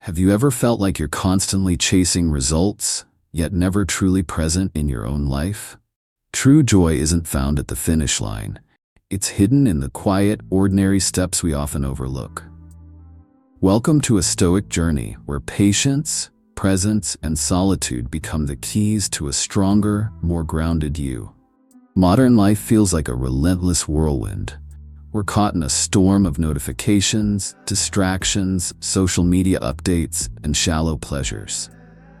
Have you ever felt like you're constantly chasing results, yet never truly present in your own life? True joy isn't found at the finish line. It's hidden in the quiet, ordinary steps we often overlook. Welcome to a Stoic journey where patience, presence, and solitude become the keys to a stronger, more grounded you. Modern life feels like a relentless whirlwind. We're caught in a storm of notifications, distractions, social media updates, and shallow pleasures.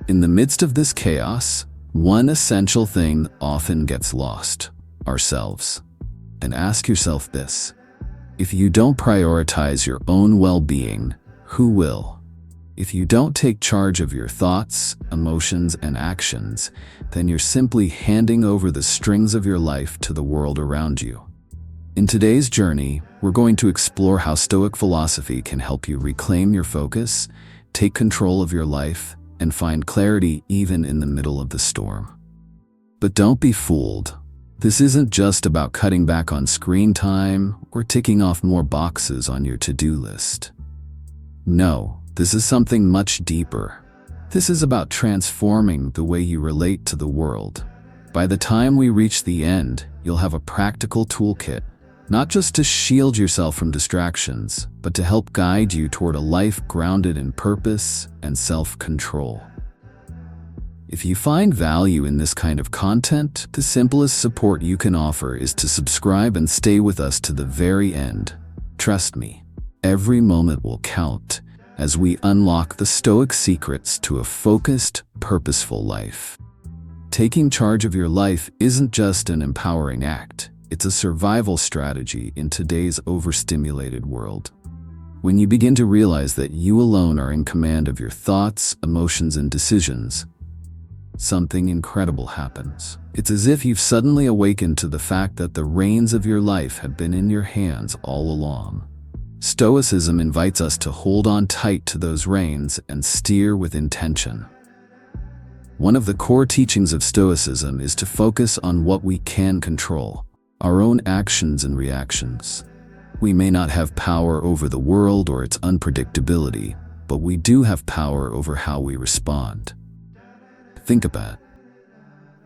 In the midst of this chaos, one essential thing often gets lost: ourselves. And ask yourself this: if you don't prioritize your own well-being, who will? If you don't take charge of your thoughts, emotions, and actions, then you're simply handing over the strings of your life to the world around you. In today's journey, we're going to explore how Stoic philosophy can help you reclaim your focus, take control of your life, and find clarity even in the middle of the storm. But don't be fooled. This isn't just about cutting back on screen time or ticking off more boxes on your to-do list. No, this is something much deeper. This is about transforming the way you relate to the world. By the time we reach the end, you'll have a practical toolkit, not just to shield yourself from distractions, but to help guide you toward a life grounded in purpose and self-control. If you find value in this kind of content, the simplest support you can offer is to subscribe and stay with us to the very end. Trust me, every moment will count as we unlock the Stoic secrets to a focused, purposeful life. Taking charge of your life isn't just an empowering act. It's a survival strategy in today's overstimulated world. When you begin to realize that you alone are in command of your thoughts, emotions, and decisions, something incredible happens. It's as if you've suddenly awakened to the fact that the reins of your life have been in your hands all along. Stoicism invites us to hold on tight to those reins and steer with intention. One of the core teachings of Stoicism is to focus on what we can control: our own actions and reactions. We may not have power over the world or its unpredictability, but we do have power over how we respond. Think about it.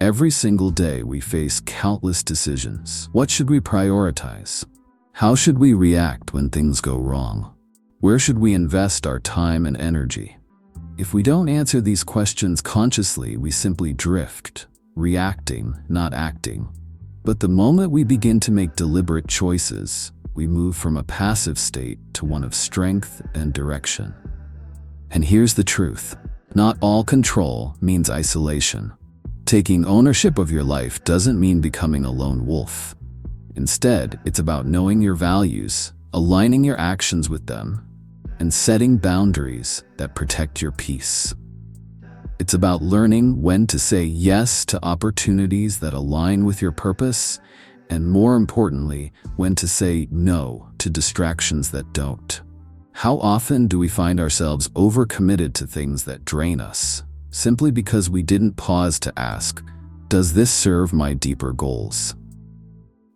Every single day we face countless decisions. What should we prioritize? How should we react when things go wrong? Where should we invest our time and energy? If we don't answer these questions consciously, we simply drift, reacting, not acting. But the moment we begin to make deliberate choices, we move from a passive state to one of strength and direction. And here's the truth: not all control means isolation. Taking ownership of your life doesn't mean becoming a lone wolf. Instead, it's about knowing your values, aligning your actions with them, and setting boundaries that protect your peace. It's about learning when to say yes to opportunities that align with your purpose, and more importantly, when to say no to distractions that don't. How often do we find ourselves overcommitted to things that drain us, simply because we didn't pause to ask, does this serve my deeper goals?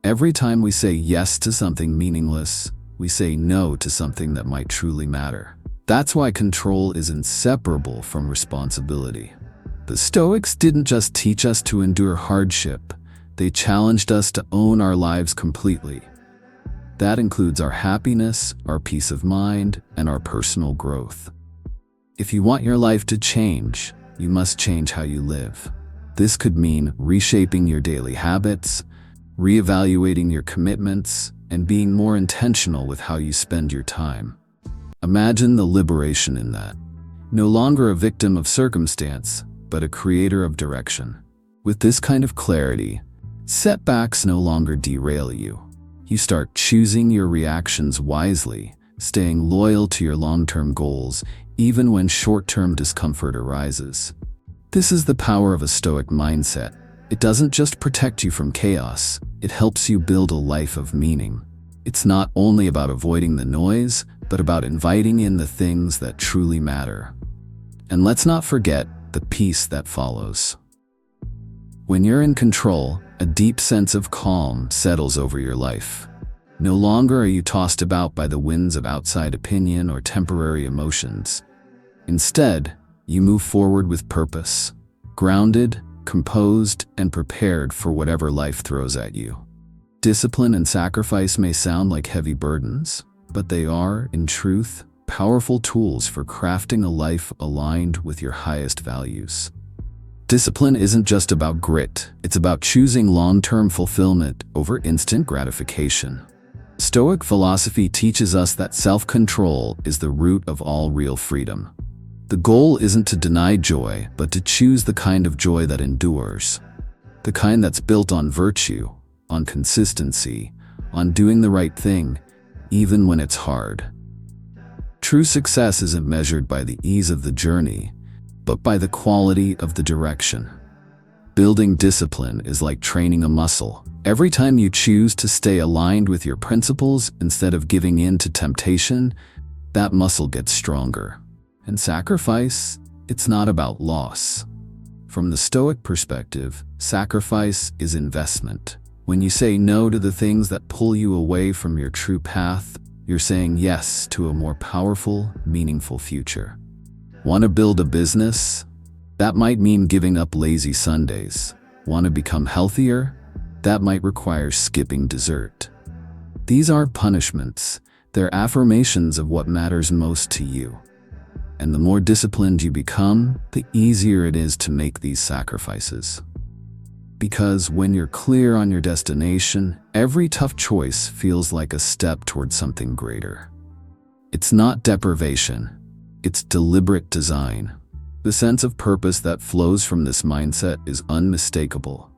Every time we say yes to something meaningless, we say no to something that might truly matter. That's why control is inseparable from responsibility. The Stoics didn't just teach us to endure hardship, they challenged us to own our lives completely. That includes our happiness, our peace of mind, and our personal growth. If you want your life to change, you must change how you live. This could mean reshaping your daily habits, reevaluating your commitments, and being more intentional with how you spend your time. Imagine the liberation in that. No longer a victim of circumstance, but a creator of direction. With this kind of clarity, setbacks no longer derail you. You start choosing your reactions wisely, staying loyal to your long-term goals, even when short-term discomfort arises. This is the power of a Stoic mindset. It doesn't just protect you from chaos, it helps you build a life of meaning. It's not only about avoiding the noise, but about inviting in the things that truly matter. And let's not forget the peace that follows. When you're in control, a deep sense of calm settles over your life. No longer are you tossed about by the winds of outside opinion or temporary emotions. Instead, you move forward with purpose, grounded, composed, and prepared for whatever life throws at you. Discipline and sacrifice may sound like heavy burdens, but they are, in truth, powerful tools for crafting a life aligned with your highest values. Discipline isn't just about grit, it's about choosing long-term fulfillment over instant gratification. Stoic philosophy teaches us that self-control is the root of all real freedom. The goal isn't to deny joy, but to choose the kind of joy that endures. The kind that's built on virtue, on consistency, on doing the right thing, even when it's hard. True success isn't measured by the ease of the journey, but by the quality of the direction. Building discipline is like training a muscle. Every time you choose to stay aligned with your principles instead of giving in to temptation, that muscle gets stronger. And sacrifice, it's not about loss. From the Stoic perspective, sacrifice is investment. When you say no to the things that pull you away from your true path, you're saying yes to a more powerful, meaningful future. Want to build a business? That might mean giving up lazy Sundays. Want to become healthier? That might require skipping dessert. These aren't punishments, they're affirmations of what matters most to you. And the more disciplined you become, the easier it is to make these sacrifices. Because when you're clear on your destination, every tough choice feels like a step towards something greater. It's not deprivation, it's deliberate design. The sense of purpose that flows from this mindset is unmistakable.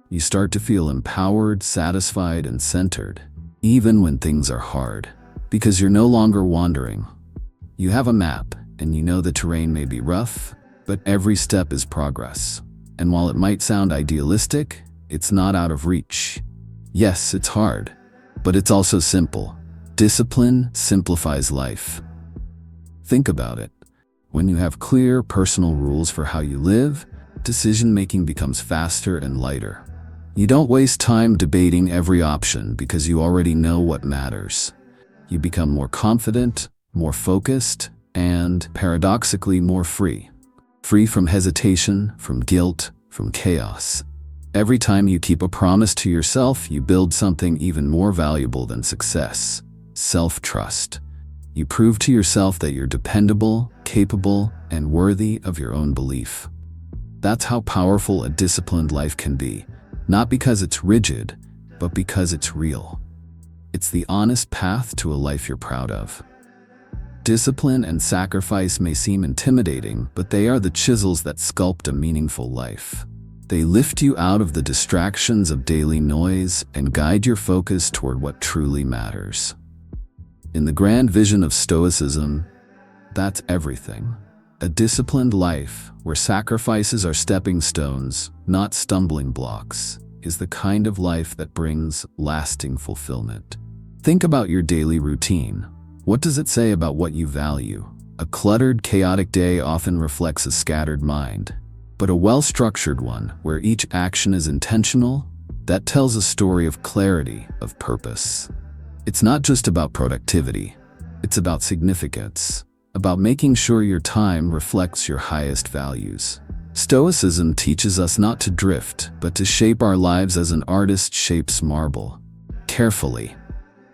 You start to feel empowered, satisfied, and centered, even when things are hard, because you're no longer wandering. You have a map, and you know the terrain may be rough, but every step is progress. And while it might sound idealistic, it's not out of reach. Yes, it's hard, but it's also simple. Discipline simplifies life. Think about it. When you have clear personal rules for how you live, decision-making becomes faster and lighter. You don't waste time debating every option because you already know what matters. You become more confident, more focused, and, paradoxically, more free. Free from hesitation, from guilt, from chaos. Every time you keep a promise to yourself, you build something even more valuable than success: self-trust. You prove to yourself that you're dependable, capable, and worthy of your own belief. That's how powerful a disciplined life can be, not because it's rigid, but because it's real. It's the honest path to a life you're proud of. Discipline and sacrifice may seem intimidating, but they are the chisels that sculpt a meaningful life. They lift you out of the distractions of daily noise and guide your focus toward what truly matters. In the grand vision of Stoicism, that's everything. A disciplined life, where sacrifices are stepping stones, not stumbling blocks, is the kind of life that brings lasting fulfillment. Think about your daily routine. What does it say about what you value? A cluttered, chaotic day often reflects a scattered mind, but a well-structured one, where each action is intentional, that tells a story of clarity, of purpose. It's not just about productivity, it's about significance, about making sure your time reflects your highest values. Stoicism teaches us not to drift, but to shape our lives as an artist shapes marble. Carefully,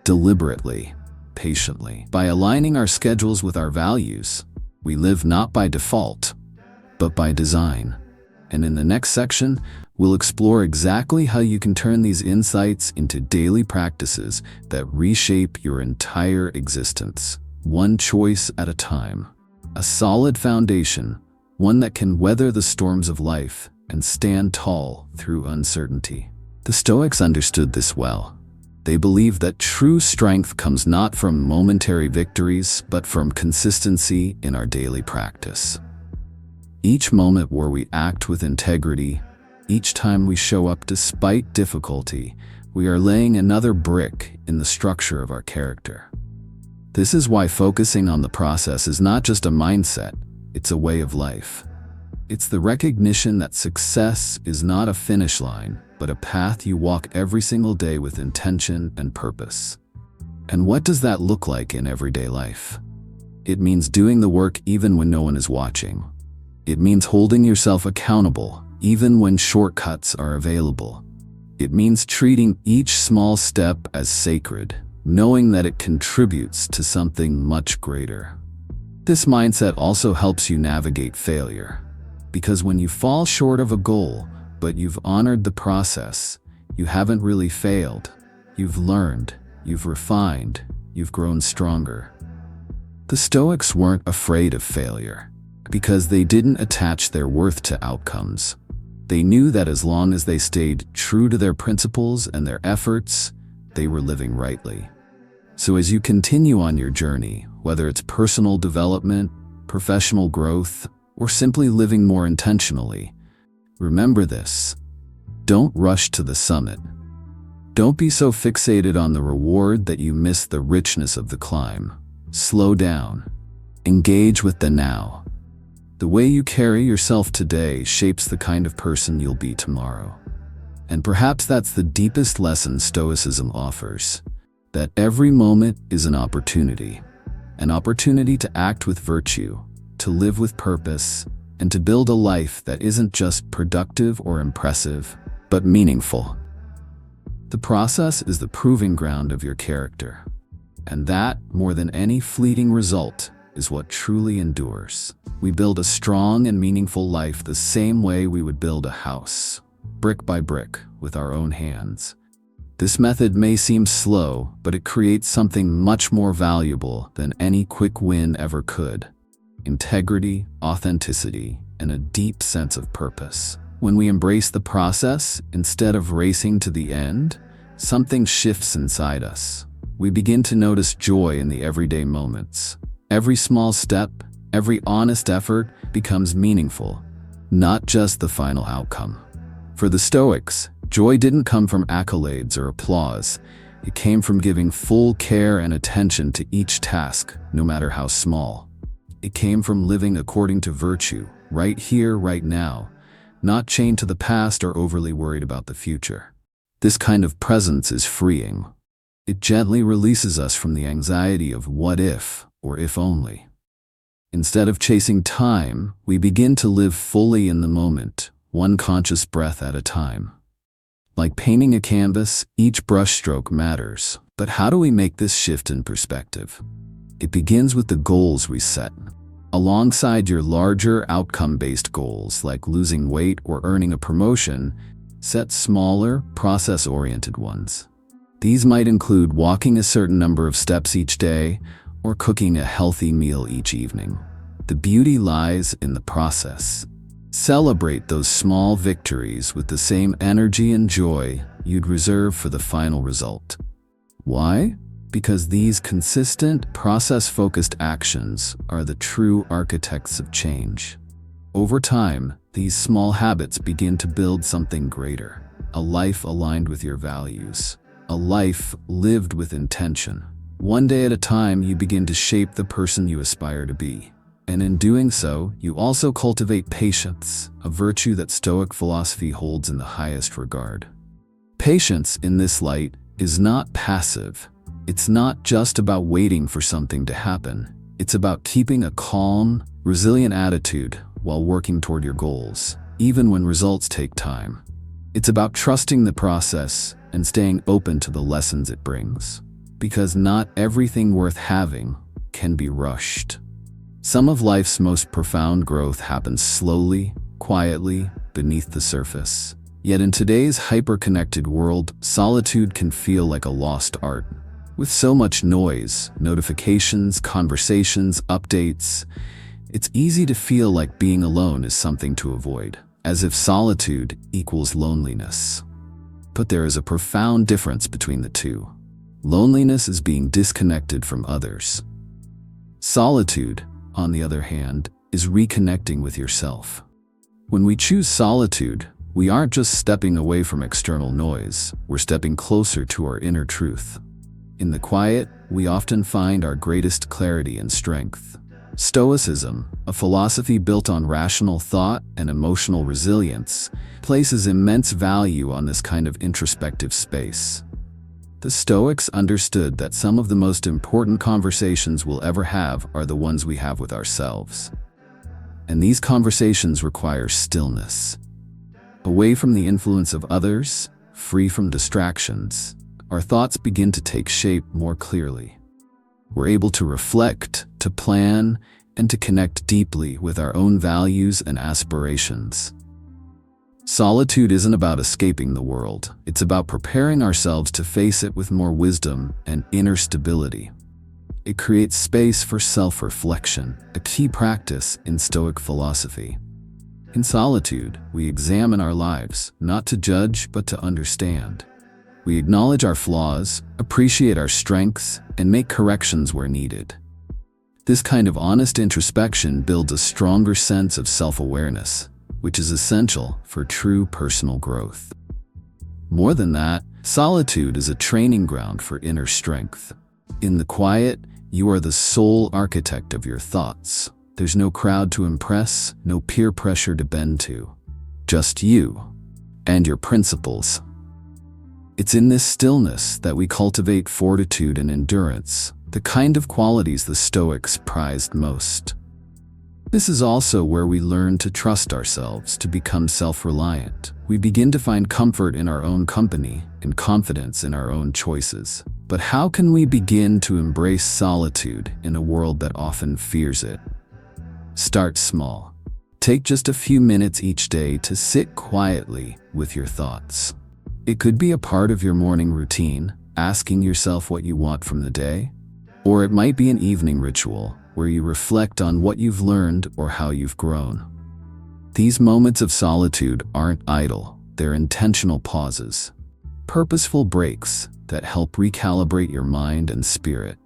deliberately, patiently. By aligning our schedules with our values, we live not by default, but by design. And in the next section, we'll explore exactly how you can turn these insights into daily practices that reshape your entire existence, one choice at a time. A solid foundation, one that can weather the storms of life and stand tall through uncertainty. The Stoics understood this well. They believed that true strength comes not from momentary victories, but from consistency in our daily practice. Each moment where we act with integrity, each time we show up despite difficulty, we are laying another brick in the structure of our character. This is why focusing on the process is not just a mindset, it's a way of life. It's the recognition that success is not a finish line, but a path you walk every single day with intention and purpose. And what does that look like in everyday life? It means doing the work even when no one is watching. It means holding yourself accountable even when shortcuts are available. It means treating each small step as sacred, knowing that it contributes to something much greater. This mindset also helps you navigate failure, because when you fall short of a goal, but you've honored the process, you haven't really failed. You've learned, you've refined, you've grown stronger. The Stoics weren't afraid of failure, because they didn't attach their worth to outcomes. They knew that as long as they stayed true to their principles and their efforts, they were living rightly. So as you continue on your journey, whether it's personal development, professional growth, or simply living more intentionally, remember this: don't rush to the summit. Don't be so fixated on the reward that you miss the richness of the climb. Slow down. Engage with the now. The way you carry yourself today shapes the kind of person you'll be tomorrow. And perhaps that's the deepest lesson Stoicism offers, that every moment is an opportunity to act with virtue, to live with purpose, and to build a life that isn't just productive or impressive, but meaningful. The process is the proving ground of your character, and that, more than any fleeting result, is what truly endures. We build a strong and meaningful life the same way we would build a house, brick by brick, with our own hands. This method may seem slow, but it creates something much more valuable than any quick win ever could: integrity, authenticity, and a deep sense of purpose. When we embrace the process instead of racing to the end, something shifts inside us. We begin to notice joy in the everyday moments. Every small step, every honest effort becomes meaningful, not just the final outcome. For the Stoics, joy didn't come from accolades or applause. It came from giving full care and attention to each task, no matter how small. It came from living according to virtue, right here, right now, not chained to the past or overly worried about the future. This kind of presence is freeing. It gently releases us from the anxiety of what if, or if only. Instead of chasing time, we begin to live fully in the moment, one conscious breath at a time. Like painting a canvas, each brushstroke matters. But how do we make this shift in perspective? It begins with the goals we set. Alongside your larger outcome-based goals like losing weight or earning a promotion, set smaller, process-oriented ones. These might include walking a certain number of steps each day or cooking a healthy meal each evening. The beauty lies in the process. Celebrate those small victories with the same energy and joy you'd reserve for the final result. Why? Because these consistent, process-focused actions are the true architects of change. Over time, these small habits begin to build something greater, a life aligned with your values, a life lived with intention. One day at a time, you begin to shape the person you aspire to be. And in doing so, you also cultivate patience, a virtue that Stoic philosophy holds in the highest regard. Patience, in this light, is not passive. It's not just about waiting for something to happen. It's about keeping a calm, resilient attitude while working toward your goals, even when results take time. It's about trusting the process and staying open to the lessons it brings. Because not everything worth having can be rushed. Some of life's most profound growth happens slowly, quietly, beneath the surface. Yet in today's hyper-connected world, solitude can feel like a lost art. With so much noise, notifications, conversations, updates, it's easy to feel like being alone is something to avoid, as if solitude equals loneliness. But there is a profound difference between the two. Loneliness is being disconnected from others. Solitude, on the other hand, is reconnecting with yourself. When we choose solitude, we aren't just stepping away from external noise, we're stepping closer to our inner truth. In the quiet, we often find our greatest clarity and strength. Stoicism, a philosophy built on rational thought and emotional resilience, places immense value on this kind of introspective space. The Stoics understood that some of the most important conversations we'll ever have are the ones we have with ourselves. And these conversations require stillness. Away from the influence of others, free from distractions, our thoughts begin to take shape more clearly. We're able to reflect, to plan, and to connect deeply with our own values and aspirations. Solitude isn't about escaping the world. It's about preparing ourselves to face it with more wisdom and inner stability. It creates space for self-reflection, a key practice in Stoic philosophy. In solitude, we examine our lives, not to judge, but to understand. We acknowledge our flaws, appreciate our strengths, and make corrections where needed. This kind of honest introspection builds a stronger sense of self-awareness, which is essential for true personal growth. More than that, solitude is a training ground for inner strength. In the quiet, you are the sole architect of your thoughts. There's no crowd to impress, no peer pressure to bend to. Just you and your principles. It's in this stillness that we cultivate fortitude and endurance, the kind of qualities the Stoics prized most. This is also where we learn to trust ourselves, to become self-reliant. We begin to find comfort in our own company and confidence in our own choices. But how can we begin to embrace solitude in a world that often fears it? Start small. Take just a few minutes each day to sit quietly with your thoughts. It could be a part of your morning routine, asking yourself what you want from the day. Or it might be an evening ritual where you reflect on what you've learned or how you've grown. These moments of solitude aren't idle, they're intentional pauses, purposeful breaks that help recalibrate your mind and spirit.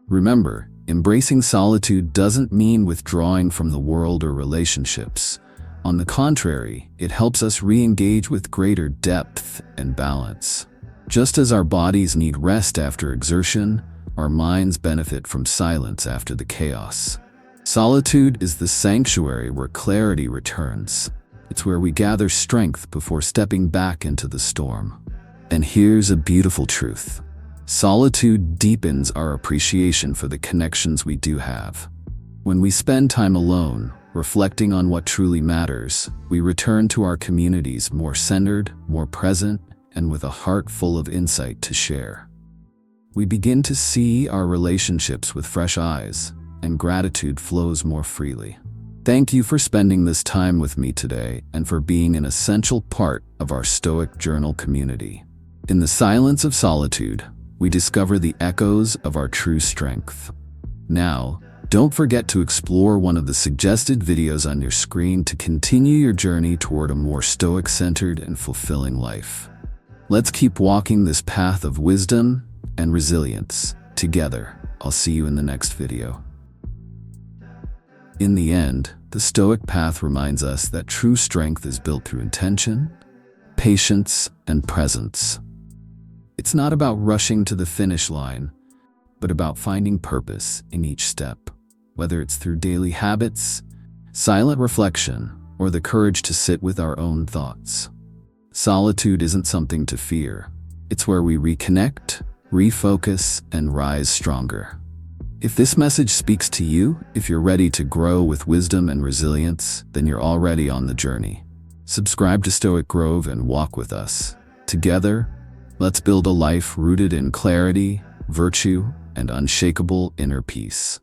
Remember, embracing solitude doesn't mean withdrawing from the world or relationships. On the contrary, it helps us re-engage with greater depth and balance. Just as our bodies need rest after exertion, our minds benefit from silence after the chaos. Solitude is the sanctuary where clarity returns. It's where we gather strength before stepping back into the storm. And here's a beautiful truth. Solitude deepens our appreciation for the connections we do have. When we spend time alone, reflecting on what truly matters, we return to our communities more centered, more present, and with a heart full of insight to share. We begin to see our relationships with fresh eyes, and gratitude flows more freely. Thank you for spending this time with me today and for being an essential part of our Stoic Journal community. In the silence of solitude, we discover the echoes of our true strength. Now, don't forget to explore one of the suggested videos on your screen to continue your journey toward a more Stoic-centered and fulfilling life. Let's keep walking this path of wisdom and resilience together. I'll see you in the next video. In the end, the Stoic path reminds us that true strength is built through intention, patience, and presence. It's not about rushing to the finish line, but about finding purpose in each step, whether it's through daily habits, silent reflection, or the courage to sit with our own thoughts. Solitude isn't something to fear. It's where we reconnect, refocus, and rise stronger. If this message speaks to you, if you're ready to grow with wisdom and resilience, then you're already on the journey. Subscribe to Stoic Grove and walk with us. Together, let's build a life rooted in clarity, virtue, and unshakable inner peace.